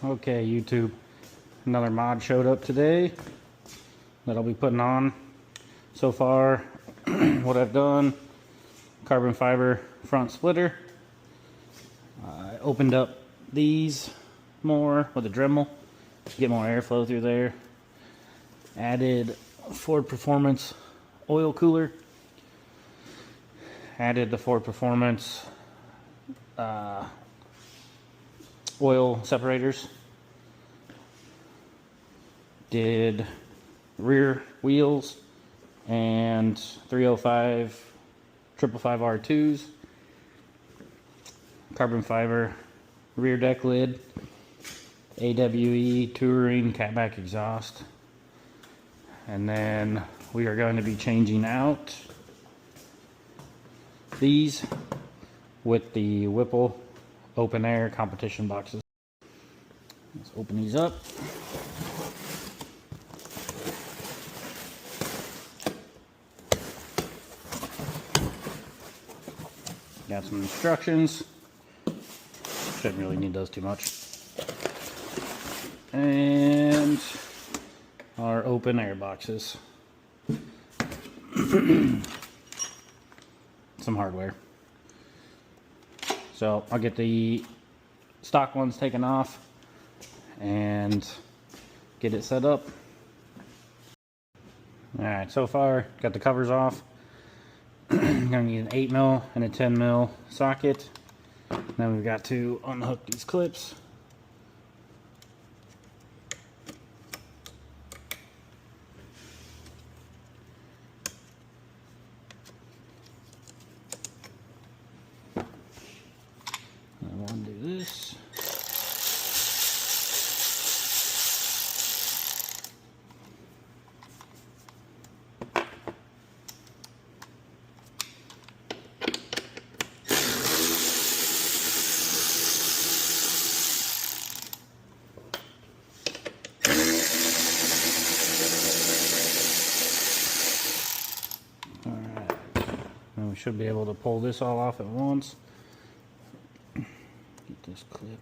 Okay, YouTube, another mod showed up today that I'll be putting on. So far, what I've done, carbon fiber front splitter. I opened up these more with a Dremel to get more airflow through there. Added Ford Performance oil cooler. Added the Ford Performance oil separators. Did rear wheels and 305 555 R2s. Carbon fiber rear deck lid. AWE touring catback exhaust. And then we are going to be changing out these with the Whipple open air competition boxes. Let's open these up. Got some instructions. Shouldn't really need those too much. And our open air boxes. Some hardware. So I'll get the stock ones taken off and get it set up. Alright, so far got the covers off. I'm gonna need an 8mm and a 10mm socket. Then we've got to unhook these clips. I want to do this. Alright, and we should be able to pull this all off at once. Get this clip.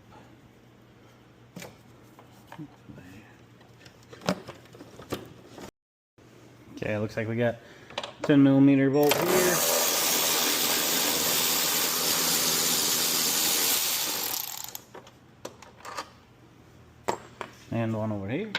Okay, looks like we got 10mm bolt here. And one over here.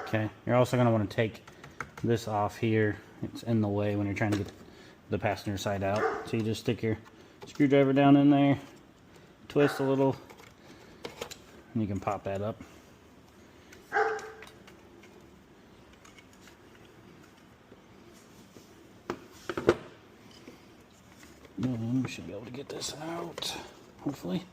Okay, you're also going to want to take this off here. It's in the way when you're trying to get the passenger side out. So you just stick your screwdriver down in there, twist a little, and you can pop that up. And we should be able to get this out, hopefully.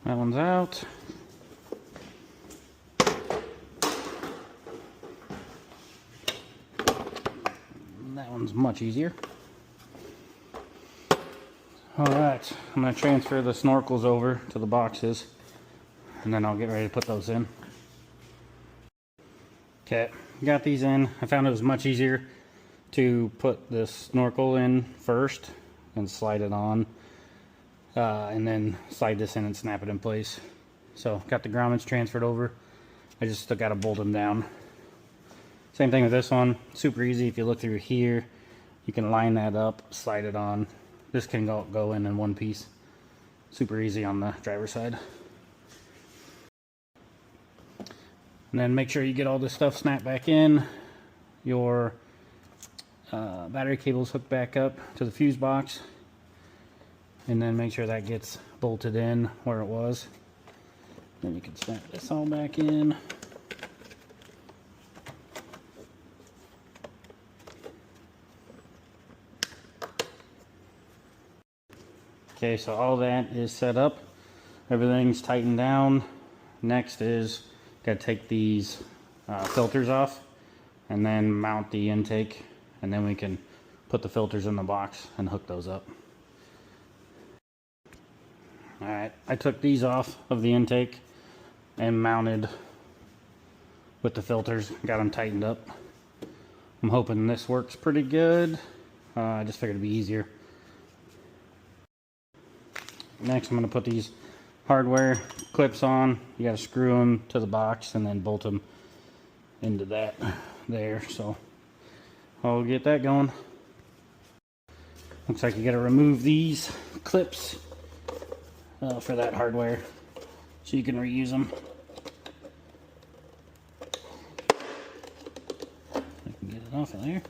That one's out. That one's much easier. Alright, I'm going to transfer the snorkels over to the boxes, and then I'll get ready to put those in. Okay, got these in. I found it was much easier to put the snorkel in first and slide it on. And then slide this in and snap it in place. So got the grommets transferred over. I just still got to bolt them down. Same thing with this one. Super easy. If you look through here, you can line that up, slide it on. This can go in one piece. Super easy on the driver's side. And then make sure you get all this stuff snapped back in. Your battery cables hooked back up to the fuse box. And then make sure that gets bolted in where it was. Then you can snap this all back in. Okay, so all that is set up. Everything's tightened down. Next is got to take these filters off and then mount the intake, and then we can put the filters in the box and hook those up. Alright, I took these off of the intake and mounted with the filters, got them tightened up. I'm hoping this works pretty good. I just figured it'd be easier. Next, I'm going to put these hardware clips on. You got to screw them to the box and then bolt them into that there. So I'll get that going. Looks like you got to remove these clips for that hardware so you can reuse them. I can get it off of there.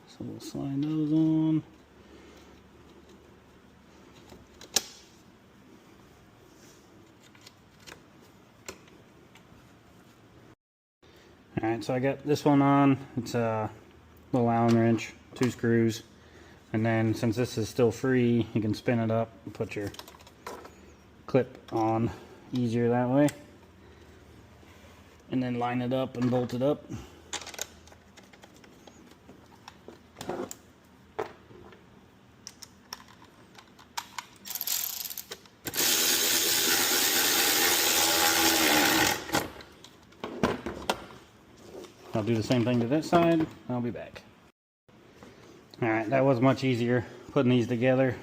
So we'll slide those on. Alright, so I got this one on. It's a little Allen wrench, 2 screws. And then since this is still free, you can spin it up and put your clip on easier that way. And then line it up and bolt it up. I'll do the same thing to this side. I'll be back. Alright, that was much easier putting these together.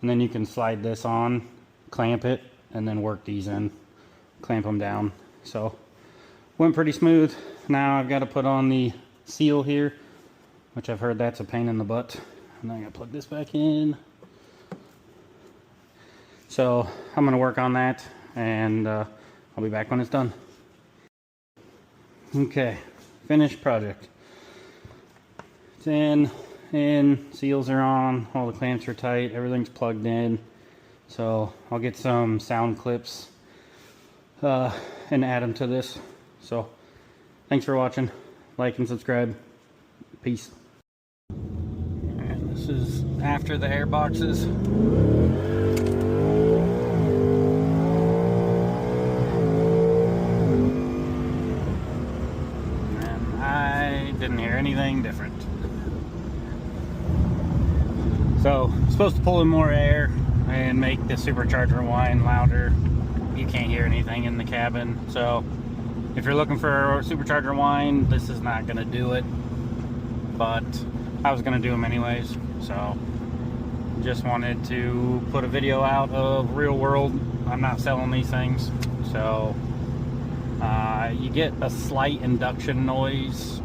And then you can slide this on, clamp it, and then work these in. Clamp them down. So, went pretty smooth. Now I've got to put on the seal here, which I've heard that's a pain in the butt. And then I got to plug this back in. So, I'm going to work on that, and I'll be back when it's done. Okay. Finished project. It's in, seals are on, all the clamps are tight, everything's plugged in. So I'll get some sound clips and add them to this. So thanks for watching. Like and subscribe. Peace. Alright, this is after the air boxes. Didn't hear anything different. So, I'm supposed to pull in more air and make the supercharger whine louder. You can't hear anything in the cabin. So, if you're looking for a supercharger whine, this is not going to do it. But I was going to do them anyways. So, just wanted to put a video out of real world. I'm not selling these things. So, you get a slight induction noise.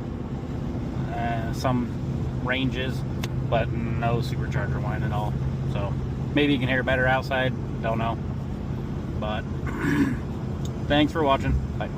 Some ranges, but no supercharger whine at all. So maybe you can hear better outside, don't know. But thanks for watching. Bye.